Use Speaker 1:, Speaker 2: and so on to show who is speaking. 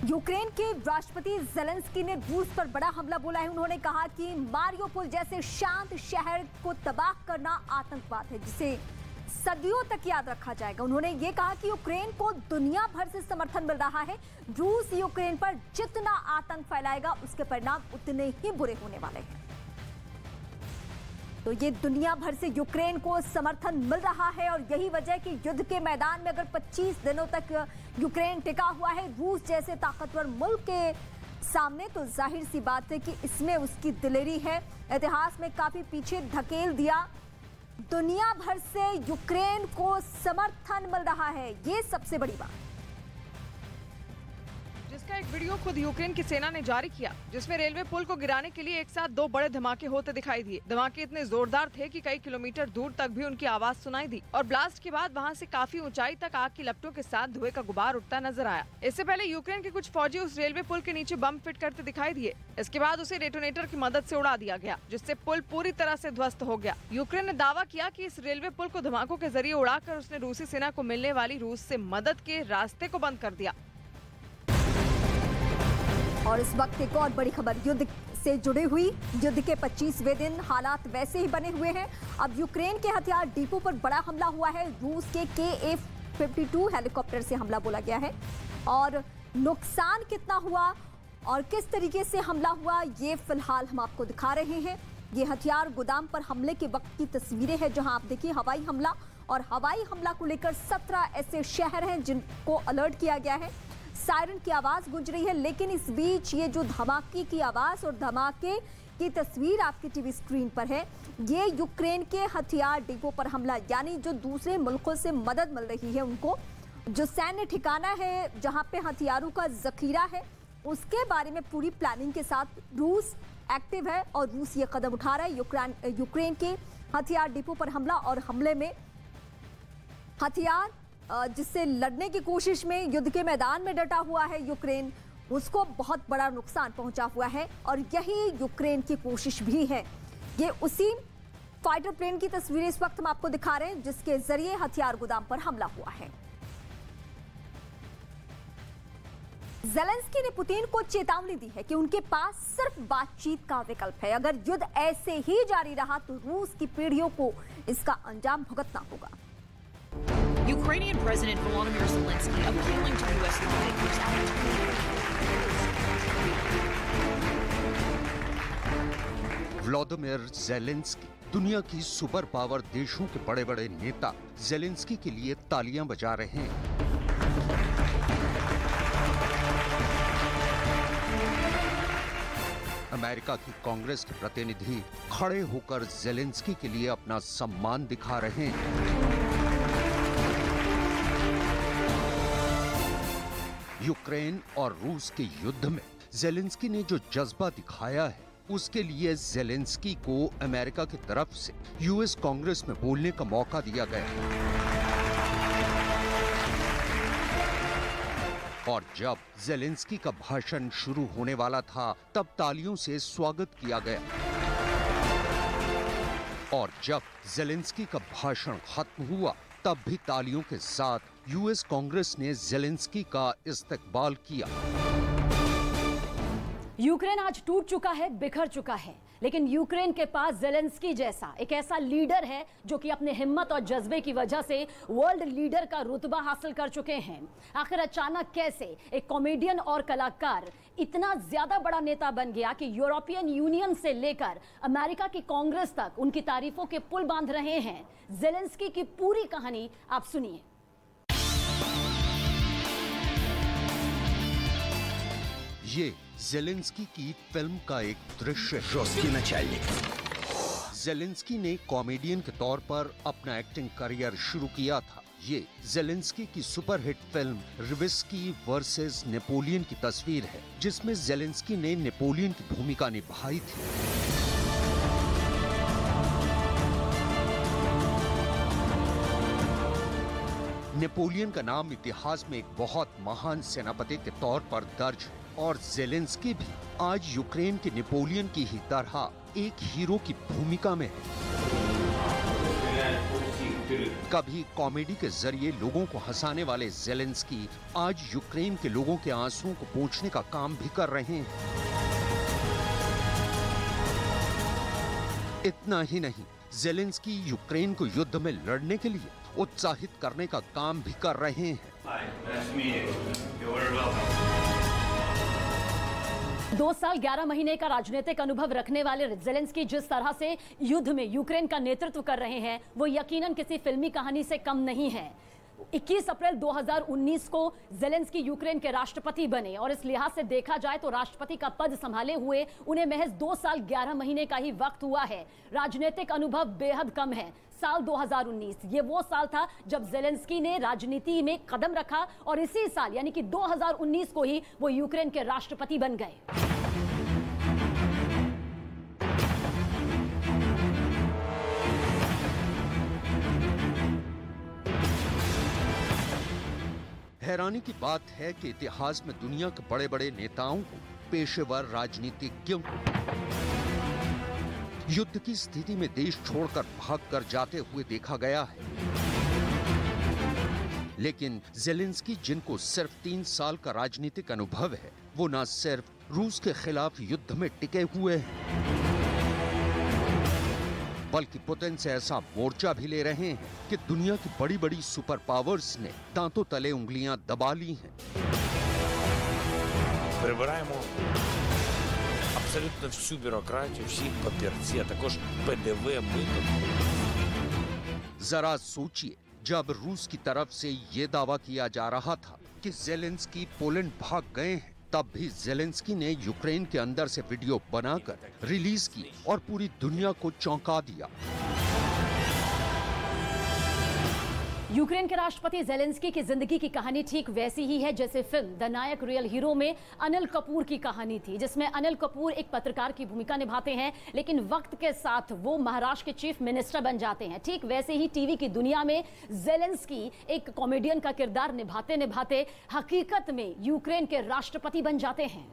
Speaker 1: Ukraine के राष्ट्रपति Zelensky ने रूस पर बड़ा हमला बोला है। उन्होंने कहा कि मारियोपोल जैसे शांत शहर को तबाह करना आतंकवाद है, जिसे सदियों तक याद रखा जाएगा। उन्होंने ये कहा कि यूक्रेन को दुनिया भर से समर्थन मिल रहा है। रूस यूक्रेन पर जितना आतंक फैलाएगा उसके परिणाम उतने ही बुरे होने वाले हैं। तो ये दुनिया भर से यूक्रेन को समर्थन मिल रहा है और यही वजह है कि युद्ध के मैदान में अगर 25 दिनों तक यूक्रेन टिका हुआ है रूस जैसे ताकतवर मुल्क के सामने, तो जाहिर सी बात है कि इसमें उसकी दिलेरी है। इतिहास में काफी पीछे धकेल दिया। दुनिया भर से यूक्रेन को समर्थन मिल रहा है, ये सबसे बड़ी बात।
Speaker 2: जिसका एक वीडियो खुद यूक्रेन की सेना ने जारी किया, जिसमें रेलवे पुल को गिराने के लिए एक साथ 2 बड़े धमाके होते दिखाई दिए। धमाके इतने जोरदार थे कि कई किलोमीटर दूर तक भी उनकी आवाज सुनाई दी और ब्लास्ट के बाद वहां से काफी ऊंचाई तक आग की लपटों के साथ धुएं का गुबार उठता नजर आया। इससे पहले यूक्रेन के कुछ फौजी उस रेलवे पुल के नीचे बम फिट करते दिखाई दिए। इसके बाद उसे डेटोनेटर की मदद से उड़ा दिया गया, जिससे पुल पूरी तरह से ध्वस्त हो गया। यूक्रेन ने दावा किया कि इस रेलवे पुल को धमाकों के जरिए उड़ाकर उसने रूसी सेना को मिलने वाली रूस से मदद के रास्ते को बंद कर दिया।
Speaker 1: और इस वक्त एक और बड़ी खबर युद्ध से जुड़ी हुई। युद्ध के 25वें दिन हालात वैसे ही बने हुए हैं। अब यूक्रेन के हथियार डिपो पर बड़ा हमला हुआ है। रूस के KF-52 हेलीकॉप्टर से हमला बोला गया है और नुकसान कितना हुआ और किस तरीके से हमला हुआ ये फिलहाल हम आपको दिखा रहे हैं। ये हथियार गोदाम पर हमले के वक्त की तस्वीरें हैं, जहां आप देखिए हवाई हमला, और हवाई हमला को लेकर 17 ऐसे शहर हैं जिनको अलर्ट किया गया है। सायरन की आवाज गूंज रही है, लेकिन इस बीच ये जो धमाके की आवाज और धमाके की तस्वीर आपकी टीवी स्क्रीन पर है, ये यूक्रेन के हथियार डिपो पर हमला, यानी जो दूसरे मुल्कों से मदद मिल रही है उनको, जो सैन्य ठिकाना है जहां पे हथियारों का जखीरा है, उसके बारे में पूरी प्लानिंग के साथ रूस एक्टिव है और रूस ये कदम उठा रहा है। यूक्रेन के हथियार डिपो पर हमला और हमले में हथियार जिससे लड़ने की कोशिश में युद्ध के मैदान में डटा हुआ है यूक्रेन, उसको बहुत बड़ा नुकसान पहुंचा हुआ है और यही यूक्रेन की कोशिश भी है। ये उसी फाइटर प्लेन की तस्वीरें इस वक्त हम आपको दिखा रहे हैं जिसके जरिए हथियार गोदाम पर हमला हुआ है। ज़ेलेंस्की ने पुतिन को चेतावनी दी है कि उनके पास सिर्फ बातचीत का विकल्प है। अगर युद्ध ऐसे ही जारी रहा तो रूस की पीढ़ियों को इसका अंजाम भुगतना होगा।
Speaker 3: Ukrainian President Volodymyr Zelensky appealing to U.S. lawmakers
Speaker 4: Vladimir Zelensky दुनिया की सुपर पावर देशों के बड़े बड़े नेता ज़ेलेंस्की के लिए तालियां बजा रहे हैं। अमेरिका की कांग्रेस के प्रतिनिधि खड़े होकर ज़ेलेंस्की के लिए अपना सम्मान दिखा रहे हैं। यूक्रेन और रूस के युद्ध में ज़ेलेंस्की ने जो जज्बा दिखाया है, उसके लिए ज़ेलेंस्की को अमेरिका की तरफ से यूएस कांग्रेस में बोलने का मौका दिया गया। और जब ज़ेलेंस्की का भाषण शुरू होने वाला था, तब तालियों से स्वागत किया गया। और जब ज़ेलेंस्की का भाषण खत्म हुआ, तब भी तालियों के साथ यूएस कांग्रेस ने ज़ेलेंस्की का इस्तकबाल किया।
Speaker 5: यूक्रेन आज टूट चुका है, बिखर चुका है, लेकिन यूक्रेन के पास ज़ेलेंस्की जैसा एक ऐसा लीडर है जो कि अपने हिम्मत और जज्बे की वजह से वर्ल्ड लीडर का रुतबा हासिल कर चुके हैं। आखिर अचानक कैसे एक कॉमेडियन और कलाकार इतना ज्यादा बड़ा नेता बन गया कि यूरोपियन यूनियन से लेकर अमेरिका की कांग्रेस तक उनकी तारीफों के पुल बांध रहे हैं। ज़ेलेंस्की की पूरी कहानी आप सुनिए।
Speaker 4: ये ज़ेलेंस्की की फिल्म का एक दृश्य है। ज़ेलेंस्की ने कॉमेडियन के तौर पर अपना एक्टिंग करियर शुरू किया था। ये ज़ेलेंस्की की सुपरहिट फिल्म रिविस्की वर्सेस नेपोलियन की तस्वीर है, जिसमें ज़ेलेंस्की ने नेपोलियन की भूमिका निभाई थी। नेपोलियन का नाम इतिहास में एक बहुत महान सेनापति के तौर पर दर्ज है और ज़ेलेंस्की भी आज यूक्रेन के नेपोलियन की ही तरह एक हीरो की भूमिका में है। कभी कॉमेडी के जरिए लोगों को हंसाने वाले ज़ेलेंस्की आज यूक्रेन के लोगों के आंसुओं को पोंछने का काम भी कर रहे हैं। इतना ही नहीं, ज़ेलेंस्की यूक्रेन को युद्ध में लड़ने के लिए उत्साहित करने का काम भी कर रहे हैं।
Speaker 5: 2 साल 11 महीने का राजनीतिक अनुभव रखने वाले ज़ेलेंस्की जिस तरह से युद्ध में यूक्रेन का नेतृत्व कर रहे हैं, वो यकीनन किसी फिल्मी कहानी से कम नहीं है। 21 अप्रैल 2019 को ज़ेलेंस्की यूक्रेन के राष्ट्रपति बने और इस लिहाज से देखा जाए तो राष्ट्रपति का पद संभाले हुए उन्हें महज 2 साल 11 महीने का ही वक्त हुआ है। राजनीतिक अनुभव बेहद कम है। साल 2019 ये वो साल था जब ज़ेलेंस्की ने राजनीति में कदम रखा और इसी साल यानी कि 2019 को ही वो यूक्रेन के राष्ट्रपति बन गए।
Speaker 4: हैरानी की बात है कि इतिहास में दुनिया के बड़े बड़े नेताओं को, पेशेवर राजनीतिज्ञों को युद्ध की स्थिति में देश छोड़कर भागकर जाते हुए देखा गया है। लेकिन ज़ेलेंस्की, जिनको सिर्फ 3 साल का राजनीतिक अनुभव है, वो न सिर्फ रूस के खिलाफ युद्ध में टिके हुए हैं, बल्कि पुतिन से ऐसा मोर्चा भी ले रहे हैं कि दुनिया की बड़ी बड़ी सुपर पावर्स ने दांतों तले उंगलियां दबा ली हैं।
Speaker 6: Прибираємо абсолютно всю бюрократію, всі папірці, а також ПДВ, мито.
Speaker 4: जरा सोचिए, जब रूस की तरफ से ये दावा किया जा रहा था कि ज़ेलेंस्की पोलैंड भाग गए हैं, तब भी ज़ेलेंस्की ने यूक्रेन के अंदर से वीडियो बनाकर रिलीज की और पूरी दुनिया को चौंका दिया।
Speaker 5: यूक्रेन के राष्ट्रपति ज़ेलेंस्की की जिंदगी की कहानी ठीक वैसी ही है जैसे film the Nayak real hero में अनिल कपूर की कहानी थी, जिसमें अनिल कपूर एक पत्रकार की भूमिका निभाते हैं, लेकिन वक्त के साथ वो महाराष्ट्र के चीफ मिनिस्टर बन जाते हैं। ठीक वैसे ही टीवी की दुनिया में ज़ेलेंस्की एक कॉमेडियन का किरदार निभाते निभाते हकीकत में यूक्रेन के राष्ट्रपति बन जाते हैं।